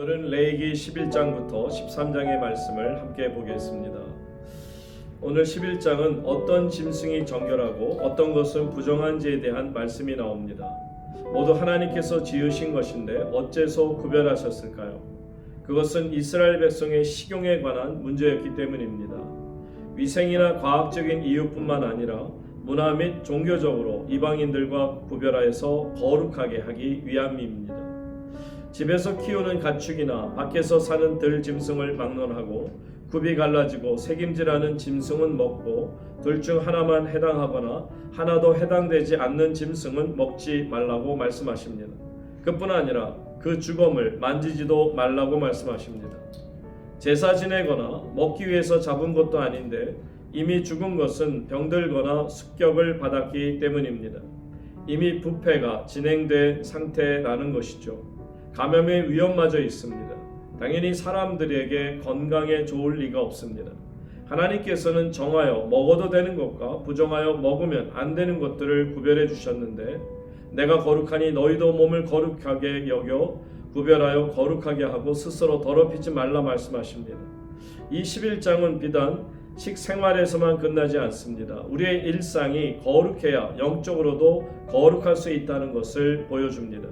오늘은 레위기 11장부터 13장의 말씀을 함께 보겠습니다. 오늘 11장은 어떤 짐승이 정결하고 어떤 것은 부정한지에 대한 말씀이 나옵니다. 모두 하나님께서 지으신 것인데 어째서 구별하셨을까요? 그것은 이스라엘 백성의 식용에 관한 문제였기 때문입니다. 위생이나 과학적인 이유뿐만 아니라 문화 및 종교적으로 이방인들과 구별하여서 거룩하게 하기 위함입니다. 집에서 키우는 가축이나 밖에서 사는 들짐승을 막론하고 굽이 갈라지고 색임질하는 짐승은 먹고 둘 중 하나만 해당하거나 하나도 해당되지 않는 짐승은 먹지 말라고 말씀하십니다. 그뿐 아니라 그 주검을 만지지도 말라고 말씀하십니다. 제사 지내거나 먹기 위해서 잡은 것도 아닌데 이미 죽은 것은 병들거나 습격을 받았기 때문입니다. 이미 부패가 진행된 상태라는 것이죠. 감염의 위험마저 있습니다. 당연히 사람들에게 건강에 좋을 리가 없습니다. 하나님께서는 정하여 먹어도 되는 것과 부정하여 먹으면 안 되는 것들을 구별해 주셨는데 내가 거룩하니 너희도 몸을 거룩하게 여겨 구별하여 거룩하게 하고 스스로 더럽히지 말라 말씀하십니다. 이 11장은 비단 식생활에서만 끝나지 않습니다. 우리의 일상이 거룩해야 영적으로도 거룩할 수 있다는 것을 보여줍니다.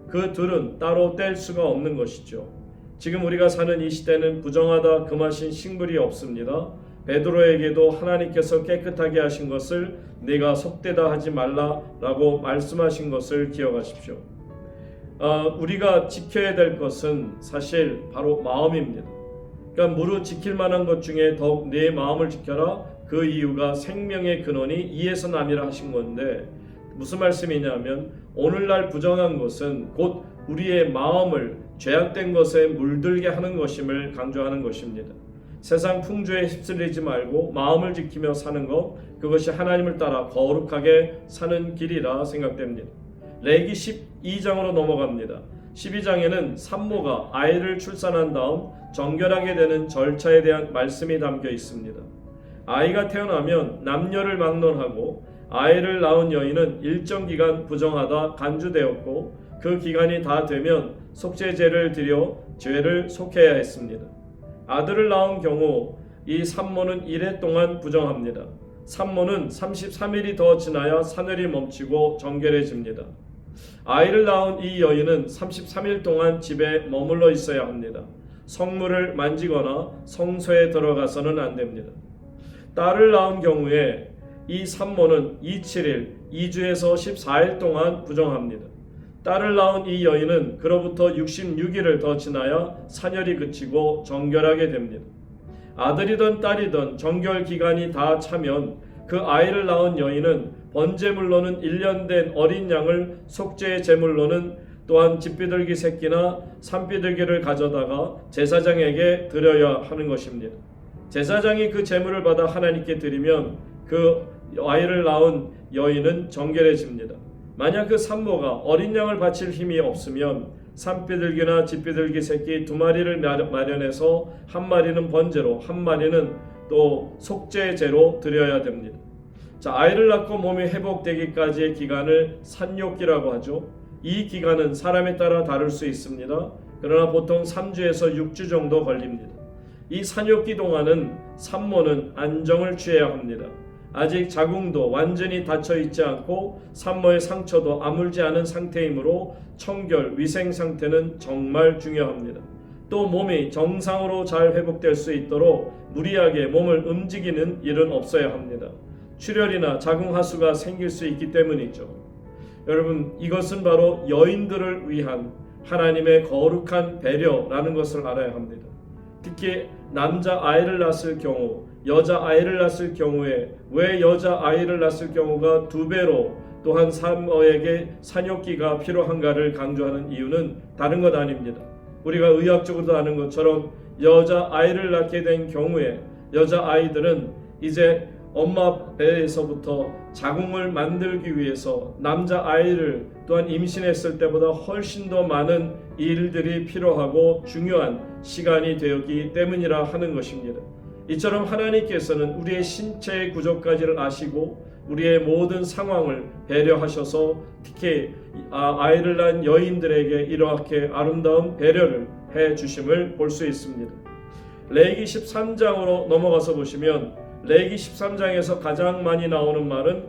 그 둘은 따로 뗄 수가 없는 것이죠. 지금 우리가 사는 이 시대는 부정하다 금하신 식물이 없습니다. 베드로에게도 하나님께서 깨끗하게 하신 것을 네가 속되다 하지 말라라고 말씀하신 것을 기억하십시오. 우리가 지켜야 될 것은 사실 바로 마음입니다. 그러니까 무릇 지킬 만한 것 중에 더욱 내 마음을 지켜라. 그 이유가 생명의 근원이 이에서 남이라 하신 건데 무슨 말씀이냐면 오늘날 부정한 것은 곧 우리의 마음을 죄악된 것에 물들게 하는 것임을 강조하는 것입니다. 세상 풍조에 휩쓸리지 말고 마음을 지키며 사는 것, 그것이 하나님을 따라 거룩하게 사는 길이라 생각됩니다. 레위기 12장으로 넘어갑니다. 12장에는 산모가 아이를 출산한 다음 정결하게 되는 절차에 대한 말씀이 담겨 있습니다. 아이가 태어나면 남녀를 막론하고 아이를 낳은 여인은 일정 기간 부정하다 간주되었고 그 기간이 다 되면 속죄제를 드려 죄를 속해야 했습니다. 아들을 낳은 경우 이 산모는 1회 동안 부정합니다. 산모는 33일이 더 지나야 산열이 멈추고 정결해집니다. 아이를 낳은 이 여인은 33일 동안 집에 머물러 있어야 합니다. 성물을 만지거나 성소에 들어가서는 안 됩니다. 딸을 낳은 경우에 이 산모는 27일, 2주에서 14일 동안 부정합니다. 딸을 낳은 이 여인은 그로부터 66일을 더 지나야 산열이 그치고 정결하게 됩니다. 아들이든 딸이든 정결 기간이 다 차면 그 아이를 낳은 여인은 번제물로는 1년 된 어린 양을 속죄의 제물로는 또한 집비둘기 새끼나 산비둘기를 가져다가 제사장에게 드려야 하는 것입니다. 제사장이 그 제물을 받아 하나님께 드리면 그 아이를 낳은 여인은 정결해집니다. 만약 그 산모가 어린 양을 바칠 힘이 없으면 산비둘기나 집비둘기 새끼 2마리를 마련해서 한 마리는 번제로 한 마리는 또 속죄제로 드려야 됩니다. 자, 아이를 낳고 몸이 회복되기까지의 기간을 산욕기라고 하죠. 이 기간은 사람에 따라 다를 수 있습니다. 그러나 보통 3주에서 6주 정도 걸립니다. 이 산욕기 동안은 산모는 안정을 취해야 합니다. 아직 자궁도 완전히 닫혀 있지 않고 산모의 상처도 아물지 않은 상태이므로 청결, 위생 상태는 정말 중요합니다. 또 몸이 정상으로 잘 회복될 수 있도록 무리하게 몸을 움직이는 일은 없어야 합니다. 출혈이나 자궁하수가 생길 수 있기 때문이죠. 여러분, 이것은 바로 여인들을 위한 하나님의 거룩한 배려라는 것을 알아야 합니다. 특히 남자 아이를 낳았을 경우, 여자 아이를 낳았을 경우에 왜 여자 아이를 낳았을 경우가 2배로 또한 산모에게 산욕기가 필요한가를 강조하는 이유는 다른 것 아닙니다. 우리가 의학적으로도 아는 것처럼 여자 아이를 낳게 된 경우에 여자 아이들은 이제 엄마 배에서부터 자궁을 만들기 위해서 남자 아이를 또한 임신했을 때보다 훨씬 더 많은 일들이 필요하고 중요한 시간이 되었기 때문이라 하는 것입니다. 이처럼 하나님께서는 우리의 신체의 구조까지를 아시고 우리의 모든 상황을 배려하셔서 특히 아이를 낳은 여인들에게 이렇게 아름다운 배려를 해 주심을 볼 수 있습니다. 레위기 13장으로 넘어가서 보시면 레위기 13장에서 가장 많이 나오는 말은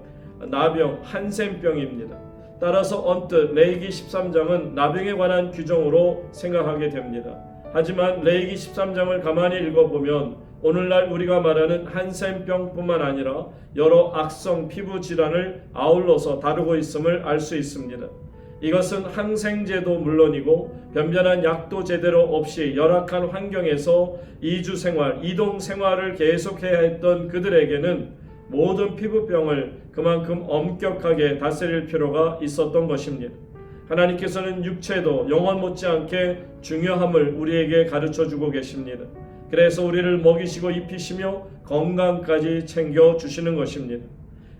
나병, 한센병입니다. 따라서 언뜻 레위기 13장은 나병에 관한 규정으로 생각하게 됩니다. 하지만 레위기 13장을 가만히 읽어보면 오늘날 우리가 말하는 한센병뿐만 아니라 여러 악성 피부 질환을 아울러서 다루고 있음을 알 수 있습니다. 이것은 항생제도 물론이고 변변한 약도 제대로 없이 열악한 환경에서 이동 생활을 계속해야 했던 그들에게는 모든 피부병을 그만큼 엄격하게 다스릴 필요가 있었던 것입니다. 하나님께서는 육체도 영혼 못지않게 중요함을 우리에게 가르쳐주고 계십니다. 그래서 우리를 먹이시고 입히시며 건강까지 챙겨주시는 것입니다.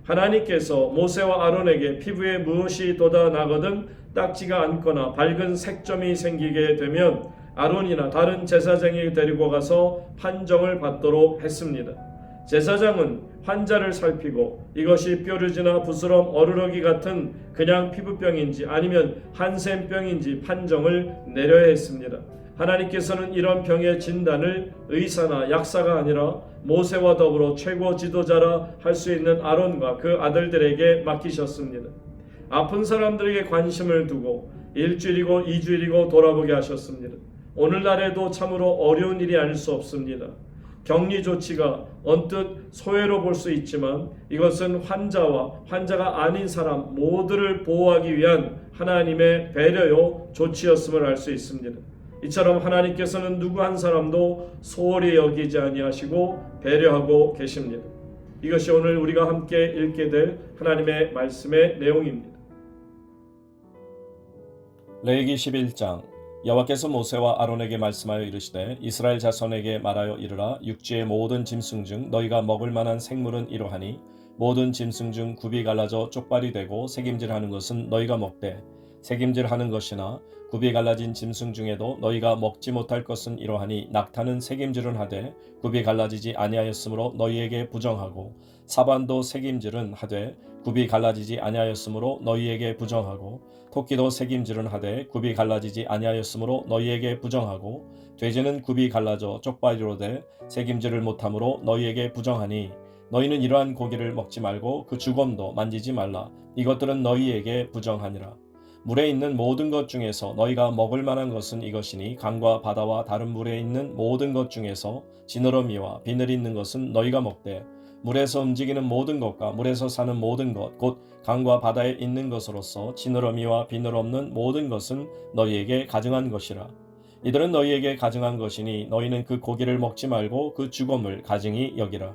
하나님께서 모세와 아론에게 피부에 무엇이 돋아나거든 딱지가 않거나 밝은 색점이 생기게 되면 아론이나 다른 제사장이 데리고 가서 판정을 받도록 했습니다. 제사장은 환자를 살피고 이것이 뾰루지나 부스럼 어루러기 같은 그냥 피부병인지 아니면 한센병인지 판정을 내려야 했습니다. 하나님께서는 이런 병의 진단을 의사나 약사가 아니라 모세와 더불어 최고 지도자라 할 수 있는 아론과 그 아들들에게 맡기셨습니다. 아픈 사람들에게 관심을 두고 1주일이고 2주일이고 돌아보게 하셨습니다. 오늘날에도 참으로 어려운 일이 아닐 수 없습니다. 격리 조치가 언뜻 소외로 볼 수 있지만 이것은 환자와 환자가 아닌 사람 모두를 보호하기 위한 하나님의 배려요 조치였음을 알 수 있습니다. 이처럼 하나님께서는 누구 한 사람도 소홀히 여기지 아니하시고 배려하고 계십니다. 이것이 오늘 우리가 함께 읽게 될 하나님의 말씀의 내용입니다. 레위기 11장. 여호와께서 모세와 아론에게 말씀하여 이르시되 이스라엘 자손에게 말하여 이르라. 육지의 모든 짐승 중 너희가 먹을 만한 생물은 이러하니 모든 짐승 중 굽이 갈라져 쪽발이 되고 새김질하는 것은 너희가 먹되 새김질하는 것이나 굽이 갈라진 짐승 중에도 너희가 먹지 못할 것은 이러하니 낙타는 새김질은 하되 굽이 갈라지지 아니하였으므로 너희에게 부정하고 사반도 새김질은 하되 굽이 갈라지지 아니하였으므로 너희에게 부정하고 토끼도 새김질은 하되 굽이 갈라지지 아니하였으므로 너희에게 부정하고 돼지는 굽이 갈라져 쪽발이로 돼 새김질을 못하므로 너희에게 부정하니 너희는 이러한 고기를 먹지 말고 그 주검도 만지지 말라. 이것들은 너희에게 부정하니라. 물에 있는 모든 것 중에서 너희가 먹을 만한 것은 이것이니 강과 바다와 다른 물에 있는 모든 것 중에서 지느러미와 비늘 있는 것은 너희가 먹되 물에서 움직이는 모든 것과 물에서 사는 모든 것 곧 강과 바다에 있는 것으로서 지느러미와 비늘 없는 모든 것은 너희에게 가증한 것이라. 이들은 너희에게 가증한 것이니 너희는 그 고기를 먹지 말고 그 주검을 가증히 여기라.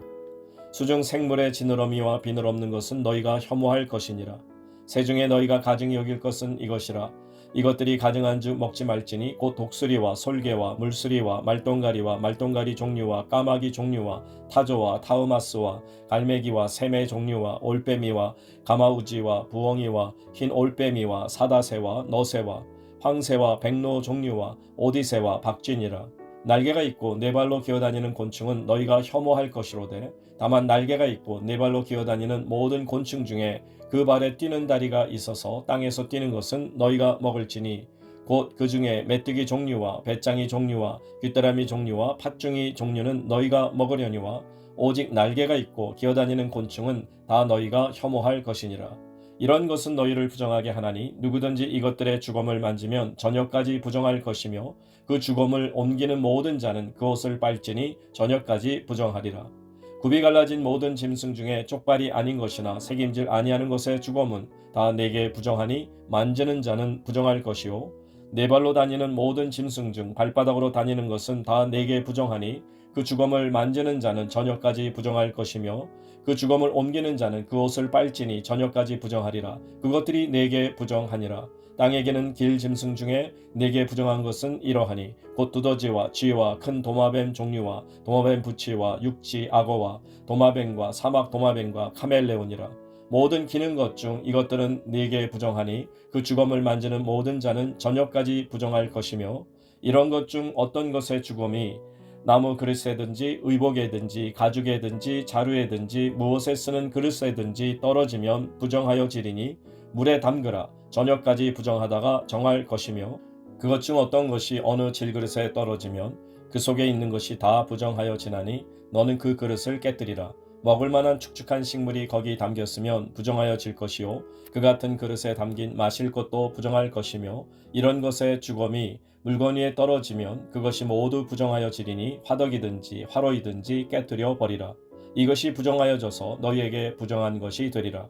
수중 생물의 지느러미와 비늘 없는 것은 너희가 혐오할 것이니라. 새 중에 너희가 가증히 여길 것은 이것이라. 이것들이 가증한즉 먹지 말지니 곧 독수리와 솔개와 물수리와 말똥가리와 말똥가리 종류와 까마귀 종류와 타조와 타우마스와 갈매기와 새매 종류와 올빼미와 가마우지와 부엉이와 흰 올빼미와 사다새와 너새와 황새와 백로 종류와 오디새와 박쥐니라. 날개가 있고 네 발로 기어다니는 곤충은 너희가 혐오할 것이로되 다만 날개가 있고 네 발로 기어다니는 모든 곤충 중에 그 발에 뛰는 다리가 있어서 땅에서 뛰는 것은 너희가 먹을지니 곧 그 중에 메뚜기 종류와 배짱이 종류와 귀뚜라미 종류와 팥중이 종류는 너희가 먹으려니와 오직 날개가 있고 기어다니는 곤충은 다 너희가 혐오할 것이니라. 이런 것은 너희를 부정하게 하나니 누구든지 이것들의 주검을 만지면 저녁까지 부정할 것이며 그 주검을 옮기는 모든 자는 그 옷을 빨지니 저녁까지 부정하리라. 굽이 갈라진 모든 짐승 중에 쪽발이 아닌 것이나 새김질 아니하는 것의 주검은 다 내게 부정하니 만지는 자는 부정할 것이요 네 발로 다니는 모든 짐승 중 발바닥으로 다니는 것은 다 내게 부정하니 그 주검을 만지는 자는 저녁까지 부정할 것이며 그 주검을 옮기는 자는 그 옷을 빨지니 저녁까지 부정하리라. 그것들이 내게 부정하니라. 땅에게는 길 짐승 중에 내게 부정한 것은 이러하니 곧 두더지와 쥐와 큰 도마뱀 종류와 도마뱀 부치와 육지 악어와 도마뱀과 사막 도마뱀과 카멜레온이라. 모든 기는 것 중 이것들은 내게 부정하니 그 주검을 만지는 모든 자는 저녁까지 부정할 것이며 이런 것 중 어떤 것의 주검이 나무 그릇에든지 의복에든지 가죽에든지 자루에든지 무엇에 쓰는 그릇에든지 떨어지면 부정하여 지리니 물에 담그라. 저녁까지 부정하다가 정할 것이며 그것 중 어떤 것이 어느 질그릇에 떨어지면 그 속에 있는 것이 다 부정하여 지나니 너는 그 그릇을 깨뜨리라. 먹을 만한 축축한 식물이 거기 담겼으면 부정하여 질 것이요 그 같은 그릇에 담긴 마실 것도 부정할 것이며 이런 것의 주검이 물건 위에 떨어지면 그것이 모두 부정하여 지리니 화덕이든지 화로이든지 깨뜨려 버리라. 이것이 부정하여져서 너희에게 부정한 것이 되리라.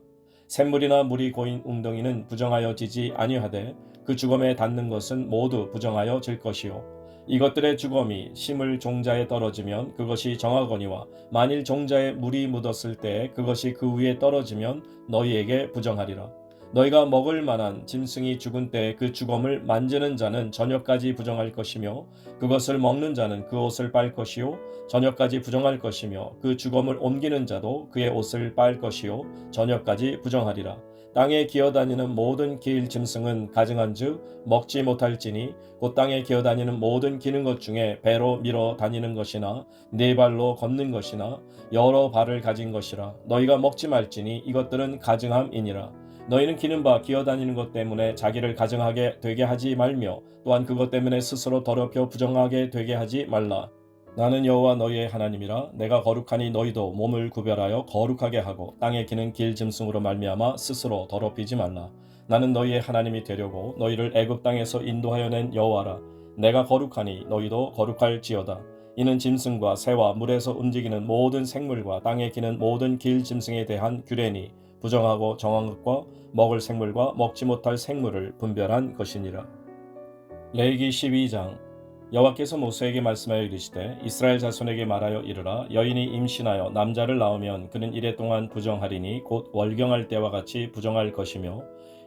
샘물이나 물이 고인 웅덩이는 부정하여 지지 아니하되 그 주검에 닿는 것은 모두 부정하여 질 것이요 이것들의 주검이 심을 종자에 떨어지면 그것이 정하거니와 만일 종자에 물이 묻었을 때에 그것이 그 위에 떨어지면 너희에게 부정하리라. 너희가 먹을 만한 짐승이 죽은 때에 그 주검을 만지는 자는 저녁까지 부정할 것이며 그것을 먹는 자는 그 옷을 빨 것이요 저녁까지 부정할 것이며 그 주검을 옮기는 자도 그의 옷을 빨 것이요 저녁까지 부정하리라. 땅에 기어다니는 모든 길 짐승은 가증한즉 먹지 못할지니 곧 땅에 기어다니는 모든 기는 것 중에 배로 밀어 다니는 것이나 네 발로 걷는 것이나 여러 발을 가진 것이라. 너희가 먹지 말지니 이것들은 가증함이니라. 너희는 기는 바 기어다니는 것 때문에 자기를 가증하게 되게 하지 말며 또한 그것 때문에 스스로 더럽혀 부정하게 되게 하지 말라. 나는 여호와 너희의 하나님이라. 내가 거룩하니 너희도 몸을 구별하여 거룩하게 하고 땅에 기는 길 짐승으로 말미암아 스스로 더럽히지 말라. 나는 너희의 하나님이 되려고 너희를 애굽 땅에서 인도하여 낸 여호와라. 내가 거룩하니 너희도 거룩할지어다. 이는 짐승과 새와 물에서 움직이는 모든 생물과 땅에 기는 모든 길 짐승에 대한 규례니 부정하고 정한 것과 먹을 생물과 먹지 못할 생물을 분별한 것이니라. 레위기 12장. 여호와께서 모세에게 말씀하여 이르시되 이스라엘 자손에게 말하여 이르라. 여인이 임신하여 남자를 낳으면 그는 이래 동안 부정하리니 곧 월경할 때와 같이 부정할 것이며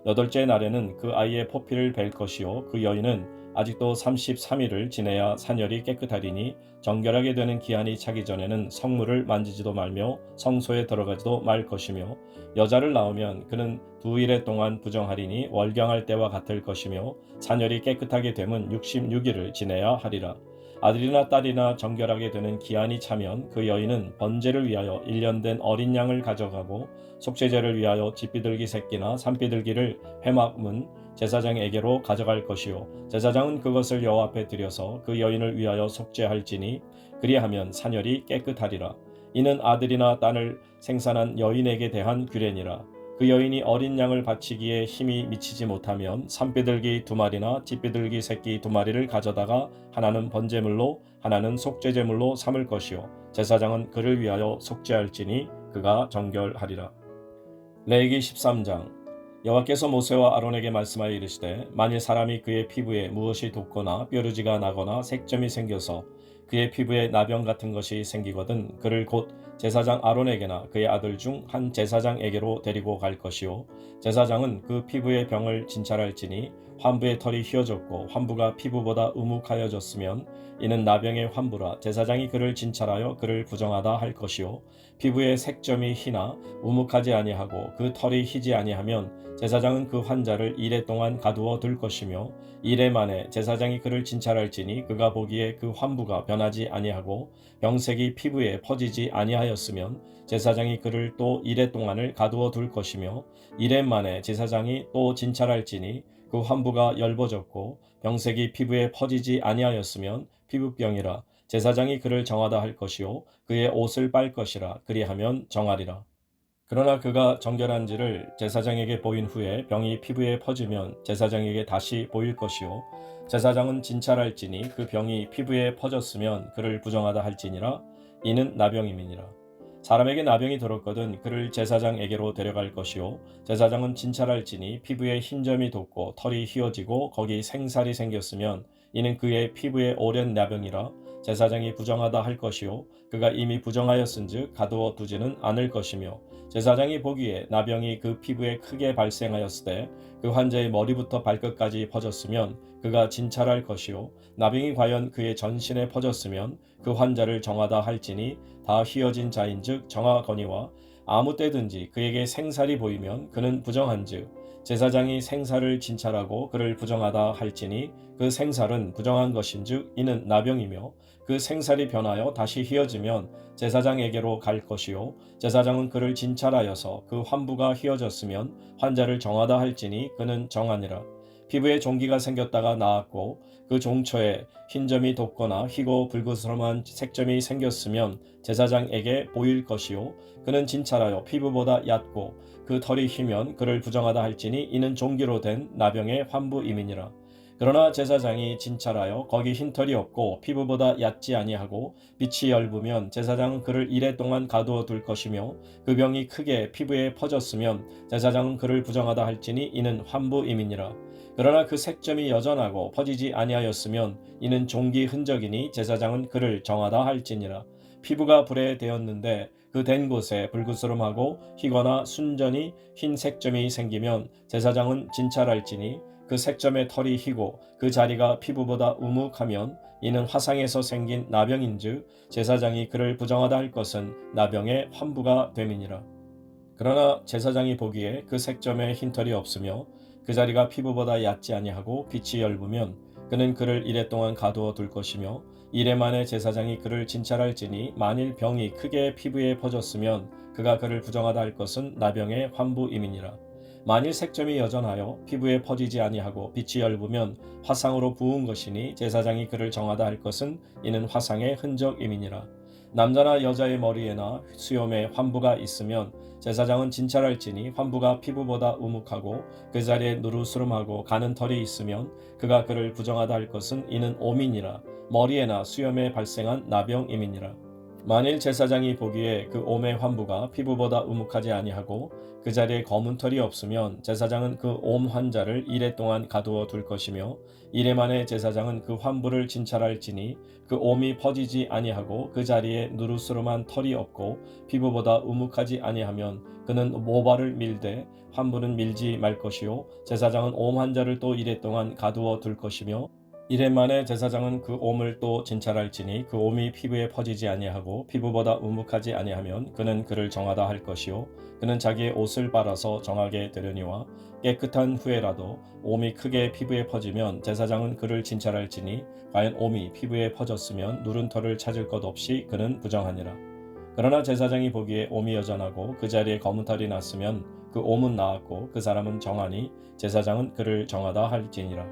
여덟째 날에는 그 아이의 포피를 벨 것이요 그 여인은 아직도 33일을 지내야 산열이 깨끗하리니 정결하게 되는 기한이 차기 전에는 성물을 만지지도 말며 성소에 들어가지도 말 것이며 여자를 낳으면 그는 2일 동안 부정하리니 월경할 때와 같을 것이며 산열이 깨끗하게 되면 66일을 지내야 하리라. 아들이나 딸이나 정결하게 되는 기한이 차면 그 여인은 번제를 위하여 1년 된 어린 양을 가져가고 속죄제를 위하여 집비둘기 새끼나 산비둘기를 회막문 제사장에게로 가져갈 것이요 제사장은 그것을 여호와 앞에 드려서 그 여인을 위하여 속죄할지니 그리하면 산열이 깨끗하리라. 이는 아들이나 딸을 생산한 여인에게 대한 규례니라. 그 여인이 어린 양을 바치기에 힘이 미치지 못하면 산비둘기 2마리나 집비둘기 새끼 2마리를 가져다가 하나는 번제물로 하나는 속죄제물로 삼을 것이요 제사장은 그를 위하여 속죄할지니 그가 정결하리라. 레위기 13장. 여호와께서 모세와 아론에게 말씀하여 이르시되 만일 사람이 그의 피부에 무엇이 돋거나 뾰루지가 나거나 색점이 생겨서 그의 피부에 나병 같은 것이 생기거든 그를 곧 제사장 아론에게나 그의 아들 중 한 제사장에게로 데리고 갈 것이요 제사장은 그 피부의 병을 진찰할지니 환부의 털이 휘어졌고 환부가 피부보다 우묵하여졌으면 이는 나병의 환부라. 제사장이 그를 진찰하여 그를 부정하다 할 것이요 피부의 색점이 희나 우묵하지 아니하고 그 털이 희지 아니하면 제사장은 그 환자를 이레 동안 가두어 둘 것이며 이레 만에 제사장이 그를 진찰할지니 그가 보기에 그 환부가 변하지 아니하고 병색이 피부에 퍼지지 아니하였으면 제사장이 그를 또 이레 동안을 가두어 둘 것이며 이레 만에 제사장이 또 진찰할지니 그 환부가 엷어졌고 병색이 피부에 퍼지지 아니하였으면 피부병이라. 제사장이 그를 정하다 할 것이요 그의 옷을 빨 것이라. 그리하면 정하리라. 그러나 그가 정결한지를 제사장에게 보인 후에 병이 피부에 퍼지면 제사장에게 다시 보일 것이요 제사장은 진찰할지니 그 병이 피부에 퍼졌으면 그를 부정하다 할지니라. 이는 나병임이니라. 사람에게 나병이 들었거든 그를 제사장에게로 데려갈 것이요 제사장은 진찰할지니 피부에 흰점이 돋고 털이 휘어지고 거기 생살이 생겼으면 이는 그의 피부에 오랜 나병이라. 제사장이 부정하다 할 것이요 그가 이미 부정하였은즉 가두어 두지는 않을 것이며 제사장이 보기에 나병이 그 피부에 크게 발생하였으되 그 환자의 머리부터 발끝까지 퍼졌으면 그가 진찰할 것이요 나병이 과연 그의 전신에 퍼졌으면 그 환자를 정하다 할지니 다 휘어진 자인즉 정하거니와 아무 때든지 그에게 생살이 보이면 그는 부정한즉 제사장이 생살을 진찰하고 그를 부정하다 할지니 그 생살은 부정한 것인즉 이는 나병이며 그 생살이 변하여 다시 휘어지면 제사장에게로 갈 것이요 제사장은 그를 진찰하여서 그 환부가 휘어졌으면 환자를 정하다 할지니 그는 정하니라. 피부에 종기가 생겼다가 나았고 그 종초에 흰 점이 돋거나 희고 불그스름한 색점이 생겼으면 제사장에게 보일 것이요 그는 진찰하여 피부보다 얕고 그 털이 희면 그를 부정하다 할지니 이는 종기로 된 나병의 환부임이니라. 그러나 제사장이 진찰하여 거기 흰 털이 없고 피부보다 얕지 아니하고 빛이 엷으면 제사장은 그를 이레 동안 가두어 둘 것이며 그 병이 크게 피부에 퍼졌으면 제사장은 그를 부정하다 할지니 이는 환부임이니라. 그러나 그 색점이 여전하고 퍼지지 아니하였으면 이는 종기 흔적이니 제사장은 그를 정하다 할지니라. 피부가 불에 되었는데 그 된 곳에 불그스름하고 희거나 순전히 흰 색점이 생기면 제사장은 진찰할지니 그 색점의 털이 희고 그 자리가 피부보다 우묵하면 이는 화상에서 생긴 나병인즉 제사장이 그를 부정하다 할 것은 나병의 환부가 됨이니라. 그러나 제사장이 보기에 그 색점에 흰 털이 없으며 그 자리가 피부보다 얕지 아니하고 빛이 엷으면 그는 그를 이레 동안 가두어 둘 것이며 이레 만에 제사장이 그를 진찰할지니 만일 병이 크게 피부에 퍼졌으면 그가 그를 부정하다 할 것은 나병의 환부임이니라. 만일 색점이 여전하여 피부에 퍼지지 아니하고 빛이 엷으면 화상으로 부은 것이니 제사장이 그를 정하다 할 것은 이는 화상의 흔적임이니라. 남자나 여자의 머리에나 수염에 환부가 있으면 제사장은 진찰할지니 환부가 피부보다 우묵하고 그 자리에 누르스름하고 가는 털이 있으면 그가 그를 부정하다 할 것은 이는 오민이라. 머리에나 수염에 발생한 나병임이니라. 만일 제사장이 보기에 그 옴의 환부가 피부보다 우묵하지 아니하고 그 자리에 검은 털이 없으면 제사장은 그 옴 환자를 이레 동안 가두어 둘 것이며 이레 만에 제사장은 그 환부를 진찰할지니 그 옴이 퍼지지 아니하고 그 자리에 누르스름한 털이 없고 피부보다 우묵하지 아니하면 그는 모발을 밀되 환부는 밀지 말 것이요 제사장은 옴 환자를 또 이레 동안 가두어 둘 것이며 이레 만에 제사장은 그 옴을 또 진찰할지니 그 옴이 피부에 퍼지지 아니하고 피부보다 우묵하지 아니하면 그는 그를 정하다 할 것이요 그는 자기의 옷을 빨아서 정하게 되려니와 깨끗한 후에라도 옴이 크게 피부에 퍼지면 제사장은 그를 진찰할지니 과연 옴이 피부에 퍼졌으면 누른 털을 찾을 것 없이 그는 부정하니라. 그러나 제사장이 보기에 옴이 여전하고 그 자리에 검은 털이 났으면 그 옴은 나았고 그 사람은 정하니 제사장은 그를 정하다 할지니라.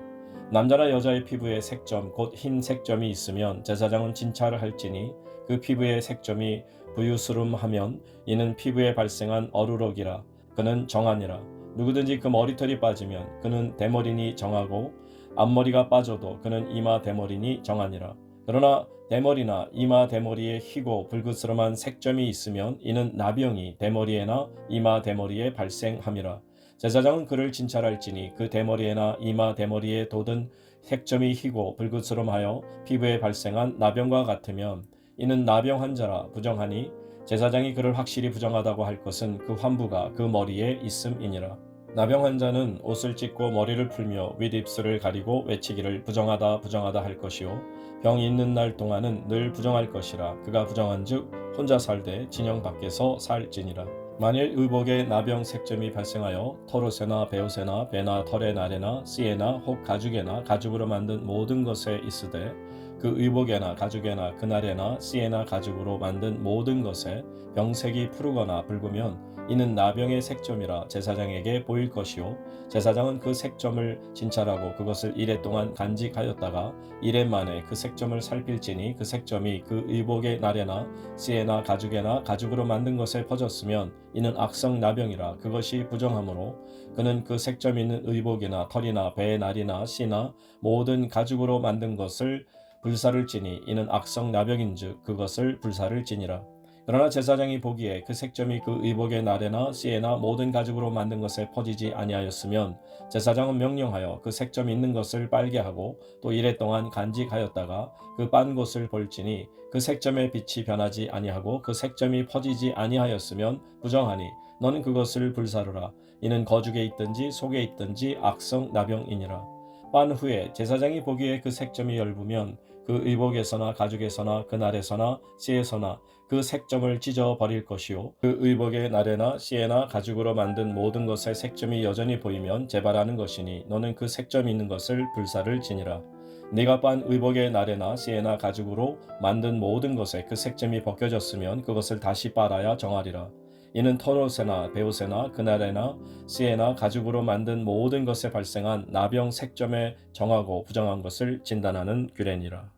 남자나 여자의 피부에 색점 곧 흰 색점이 있으면 제사장은 진찰을 할지니 그 피부의 색점이 부유스름하면 이는 피부에 발생한 어루럭이라. 그는 정하니라. 누구든지 그 머리털이 빠지면 그는 대머리니 정하고 앞머리가 빠져도 그는 이마 대머리니 정하니라. 그러나 대머리나 이마 대머리에 희고 불그스름한 색점이 있으면 이는 나병이 대머리에나 이마 대머리에 발생함이라. 제사장은 그를 진찰할지니 그 대머리에나 이마 대머리에 돋은 색점이 희고 불그스름하여 피부에 발생한 나병과 같으면 이는 나병 환자라 부정하니 제사장이 그를 확실히 부정하다고 할 것은 그 환부가 그 머리에 있음이니라. 나병 환자는 옷을 찢고 머리를 풀며 윗입술을 가리고 외치기를 부정하다 부정하다 할 것이요 병이 있는 날 동안은 늘 부정할 것이라. 그가 부정한즉 혼자 살되 진영 밖에서 살지니라. 만일 의복에 나병 색점이 발생하여 털옷에나 베옷에나 배나 털의 날에나 씨에나 혹 가죽에나 가죽으로 만든 모든 것에 있으되 그 의복에나 가죽에나 그날에나 씨에나 가죽으로 만든 모든 것에 병색이 푸르거나 붉으면 이는 나병의 색점이라 제사장에게 보일 것이요 제사장은 그 색점을 진찰하고 그것을 이레 동안 간직하였다가 이레 만에 그 색점을 살필지니 그 색점이 그 의복의 날에나 씨에나 가죽에나 가죽으로 만든 것에 퍼졌으면 이는 악성 나병이라. 그것이 부정하므로 그는 그 색점 있는 의복이나 털이나 배의 날이나 씨나 모든 가죽으로 만든 것을 불사를 지니 이는 악성 나병인즉 그것을 불사를 지니라. 그러나 제사장이 보기에 그 색점이 그 의복의 날에나 씨에나 모든 가죽으로 만든 것에 퍼지지 아니하였으면 제사장은 명령하여 그 색점 있는 것을 빨게 하고 또 이레 동안 간직하였다가 그 빤 곳을 볼지니 그 색점의 빛이 변하지 아니하고 그 색점이 퍼지지 아니하였으면 부정하니 너는 그것을 불사르라. 이는 거죽에 있든지 속에 있든지 악성 나병이니라. 빤 후에 제사장이 보기에 그 색점이 엷으면 그 의복에서나 가죽에서나 그날에서나 씨에서나 그 색점을 찢어 버릴 것이요 그 의복의 날에나 씨에나 가죽으로 만든 모든 것의 색점이 여전히 보이면 재발하는 것이니 너는 그 색점 있는 것을 불사를 지니라. 네가 빤 의복의 날에나 씨에나 가죽으로 만든 모든 것에 그 색점이 벗겨졌으면 그것을 다시 빨아야 정하리라. 이는 털옷에나 베옷에나 그날에나 씨에나 가죽으로 만든 모든 것에 발생한 나병 색점에 정하고 부정한 것을 진단하는 규례니라.